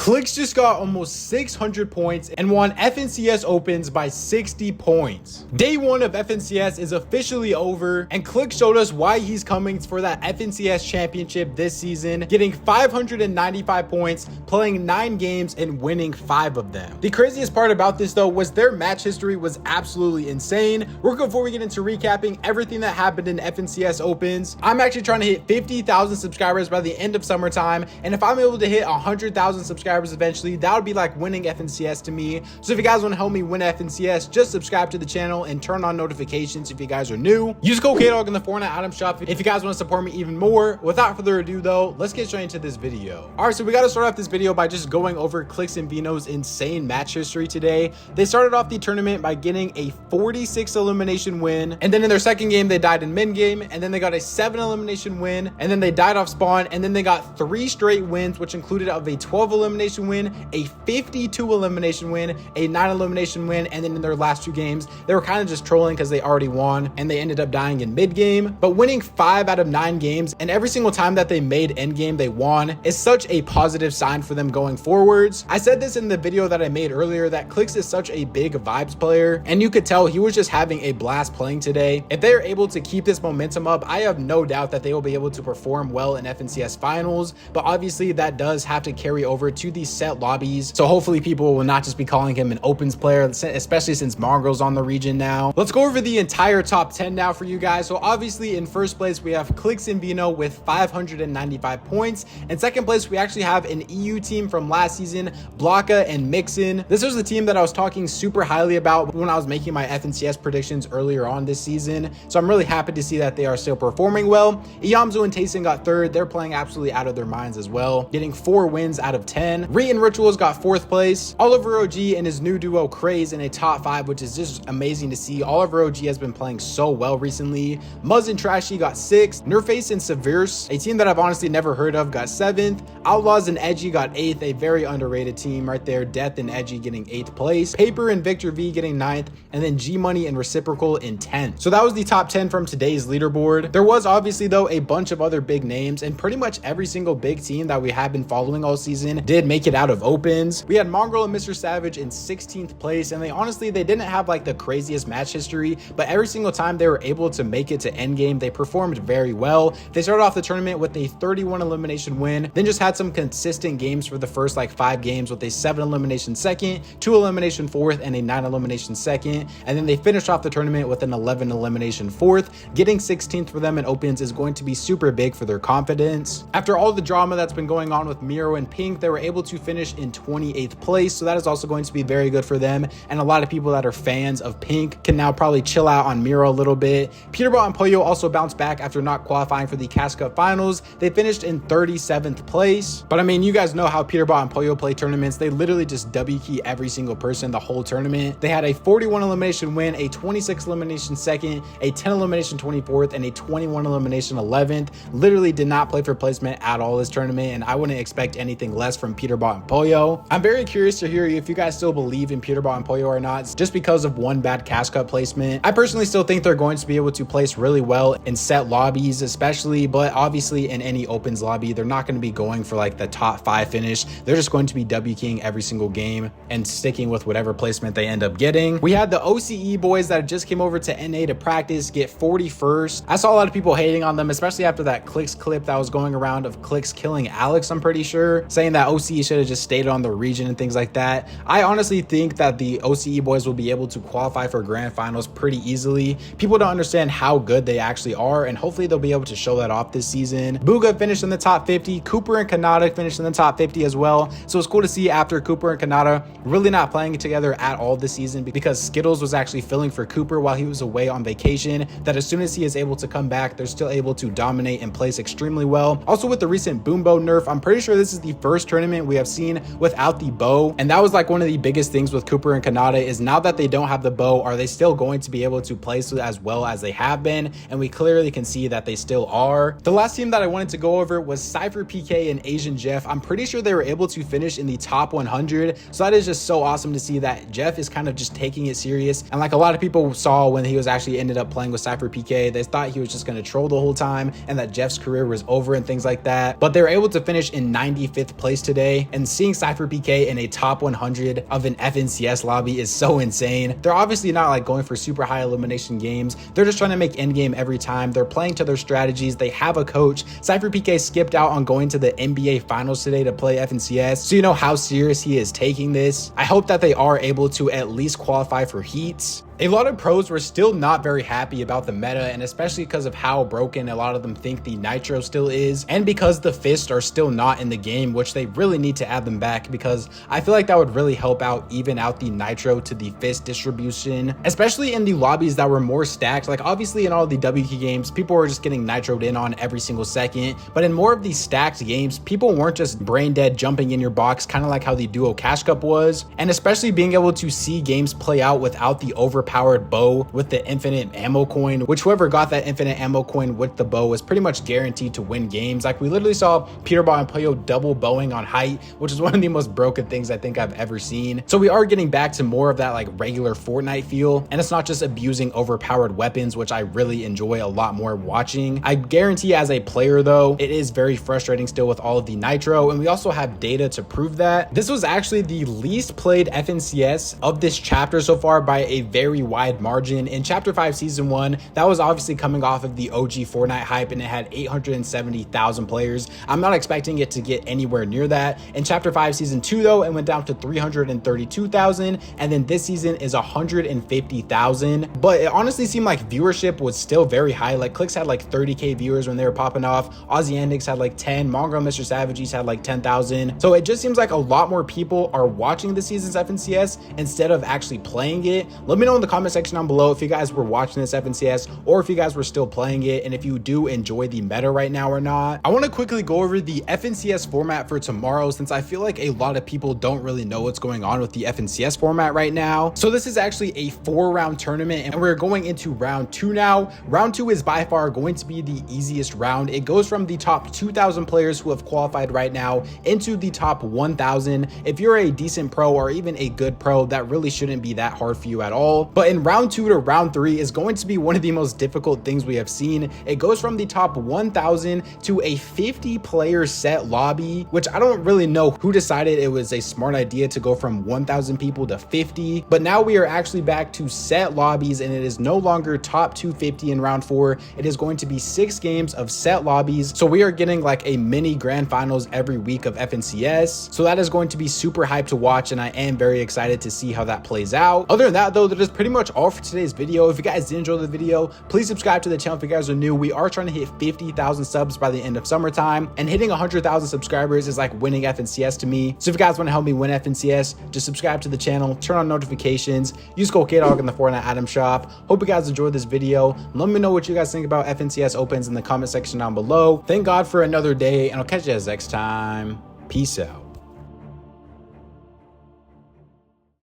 Clix just got almost 600 points and won FNCS Opens by 60 points. Day one of FNCS is officially over, and Clix showed us why he's coming for that FNCS championship this season, getting 595 points, playing 9 games, and winning 5 of them. The craziest part about this though was their match history was absolutely insane. Before we get into recapping everything that happened in FNCS Opens, I'm actually trying to hit 50,000 subscribers by the end of summertime, and if I'm able to hit 100,000 subscribers eventually, that would be like winning FNCS to me. So if you guys want to help me win FNCS, just subscribe to the channel and turn on notifications if you guys are new. Use code KDOG in the Fortnite item shop if you guys want to support me even more. Without further ado though, let's get straight into this video. All right, so we got to start off this video by just going over Clix and Vino's insane match history today. They started off the tournament by getting a 46 elimination win, and then in their second game they died in mid game, and then they got a 7 elimination win, and then they died off spawn, and then they got 3 straight wins, which included of a 12 elimination win, a 52 elimination win, a 9 elimination win, and then in their last 2 games they were kind of just trolling because they already won and they ended up dying in mid game. But winning 5 out of 9 games and every single time that they made end game they won is such a positive sign for them going forwards. I said this in the video that I made earlier that Clix is such a big vibes player, and you could tell he was just having a blast playing today. If they are able to keep this momentum up, I have no doubt that they will be able to perform well in FNCS finals, but obviously that does have to carry over to these set lobbies, so hopefully people will not just be calling him an opens player, especially since Mongrel's on the region now. Let's go over the entire top 10 now for you guys. So obviously in first place we have Clix and Vino with 595 points. In second place we actually have an EU team from last season, Blocka and Mixin. This was the team that I was talking super highly about when I was making my FNCS predictions earlier on this season, so I'm really happy to see that they are still performing well. Iyamzu and Tayson got third. They're playing absolutely out of their minds as well, getting 4 wins out of 10. Re and Rituals got 4th place. Oliver OG and his new duo Craze in a top 5, which is just amazing to see. Oliver OG has been playing so well recently. Muzz and Trashy got 6th. Nerface and Severus, a team that I've honestly never heard of, got 7th. Outlaws and Edgy got 8th, a very underrated team right there. Death and Edgy getting 8th place. Paper and Victor V getting 9th, and then G Money and Reciprocal in 10th. So that was the top 10 from today's leaderboard. There was obviously though a bunch of other big names, and pretty much every single big team that we have been following all season did make it out of opens. We had Mongrel and Mr. Savage in 16th place, and they didn't have like the craziest match history, but every single time they were able to make it to endgame, they performed very well. They started off the tournament with a 31 elimination win, then just had some consistent games for the first like 5 games with a 7 elimination second, 2 elimination fourth, and a 9 elimination second, and then they finished off the tournament with an 11 elimination fourth. Getting 16th for them in opens is going to be super big for their confidence. After all the drama that's been going on with Miro and Pink, they were able to finish in 28th place, so that is also going to be very good for them, and a lot of people that are fans of Pink can now probably chill out on Miro a little bit. Peterbot and Pollo also bounced back after not qualifying for the Cash Cup finals. They finished in 37th place, but I mean, you guys know how Peterbot and Pollo play tournaments. They literally just W key every single person the whole tournament. They had a 41 elimination win, a 26 elimination second, a 10 elimination 24th, and a 21 elimination 11th. Literally did not play for placement at all this tournament, and I wouldn't expect anything less from Peterbot and Pollo. I'm very curious to hear if you guys still believe in Peterbot and Pollo or not, just because of one bad Cash Cup placement. I personally still think they're going to be able to place really well in set lobbies especially, but obviously in any opens lobby they're not going to be going for like the top 5 finish. They're just going to be W keying every single game and sticking with whatever placement they end up getting. We had the OCE boys that just came over to NA to practice get 41st. I saw a lot of people hating on them, especially after that Clix clip that was going around of Clix killing Alex, I'm pretty sure, saying that OCE should have just stayed on the region and things like that. I honestly think that the OCE boys will be able to qualify for grand finals pretty easily. People don't understand how good they actually are, and hopefully they'll be able to show that off this season. Booga finished in the top 50. Cooper and Kanata finished in the top 50 as well, so it's cool to see after Cooper and Kanata really not playing together at all this season because Skittles was actually filling for Cooper while he was away on vacation, that as soon as he is able to come back, they're still able to dominate and place extremely well. Also with the recent boom bow nerf, I'm pretty sure this is the first tournament we have seen without the bow, and that was like one of the biggest things with Cooper and Kanata is now that they don't have the bow, are they still going to be able to place as well as they have been? And we clearly can see that they still are. The last team that I wanted to go over was Cypher PK and Asian Jeff. I'm pretty sure they were able to finish in the top 100, so that is just so awesome to see that Jeff is kind of just taking it serious. And like a lot of people saw when he was actually ended up playing with Cypher PK, they thought he was just going to troll the whole time and that Jeff's career was over and things like that, but they were able to finish in 95th place today. PK, and seeing Cypher PK in a top 100 of an FNCS lobby is so insane. They're obviously not like going for super high elimination games. They're just trying to make endgame every time. They're playing to their strategies. They have a coach. Cypher PK skipped out on going to the NBA finals today to play FNCS, so you know how serious he is taking this. I hope that they are able to at least qualify for heats. A lot of pros were still not very happy about the meta, and especially because of how broken a lot of them think the Nitro still is, and because the Fists are still not in the game, which they really need to add them back, because I feel like that would really help out even out the Nitro to the Fist distribution, especially in the lobbies that were more stacked. Like obviously in all the WK games, people were just getting Nitroed in on every single second, but in more of these stacked games, people weren't just brain dead jumping in your box, kind of like how the Duo Cash Cup was, and especially being able to see games play out without the overpowered bow with the infinite ammo coin, which whoever got that infinite ammo coin with the bow was pretty much guaranteed to win games. Like we literally saw Peterball and Puyo double bowing on height, which is one of the most broken things I think I've ever seen. So we are getting back to more of that like regular Fortnite feel, and it's not just abusing overpowered weapons, which I really enjoy a lot more watching. I guarantee as a player though, it is very frustrating still with all of the Nitro, and we also have data to prove that. This was actually the least played FNCS of this chapter so far by a very wide margin. In chapter 5 season 1, that was obviously coming off of the OG Fortnite hype, and it had 870,000 players. I'm not expecting it to get anywhere near that. In chapter 5 season 2 though, it went down to 332,000, and then this season is 150,000. But it honestly seemed like viewership was still very high. Like Clix had like 30k viewers when they were popping off. Aussie Endix had like 10. Mongrel Mr. Savages had like 10,000. So it just seems like a lot more people are watching this season's FNCS instead of actually playing it. Let me know in the comment section down below if you guys were watching this FNCS or if you guys were still playing it, and if you do enjoy the meta right now or not. I want to quickly go over the FNCS format for tomorrow, since I feel like a lot of people don't really know what's going on with the FNCS format right now. So this is actually a 4-round tournament, and we're going into round 2 now. Round 2 is by far going to be the easiest round. It goes from the top 2,000 players who have qualified right now into the top 1,000. If you're a decent pro or even a good pro, that really shouldn't be that hard for you at all. But in round 2 to round 3 is going to be one of the most difficult things we have seen. It goes from the top 1,000 to a 50-player set lobby, which I don't really know who decided it was a smart idea to go from 1,000 people to 50. But now we are actually back to set lobbies, and it is no longer top 250 in round 4. It is going to be 6 games of set lobbies. So we are getting like a mini grand finals every week of FNCS. So that is going to be super hyped to watch, and I am very excited to see how that plays out. Other than that though, that is pretty much all for today's video. If you guys did enjoy the video, please subscribe to the channel if you guys are new. We are trying to hit 50,000 subs by the end of summertime, and hitting 100,000 subscribers is like winning FNCS to me. So if you guys want to help me win FNCS, just subscribe to the channel, turn on notifications, use code KDOG in the Fortnite item shop. Hope you guys enjoyed this video. Let me know what you guys think about FNCS opens in the comment section down below. Thank God for another day, and I'll catch you guys next time. Peace out.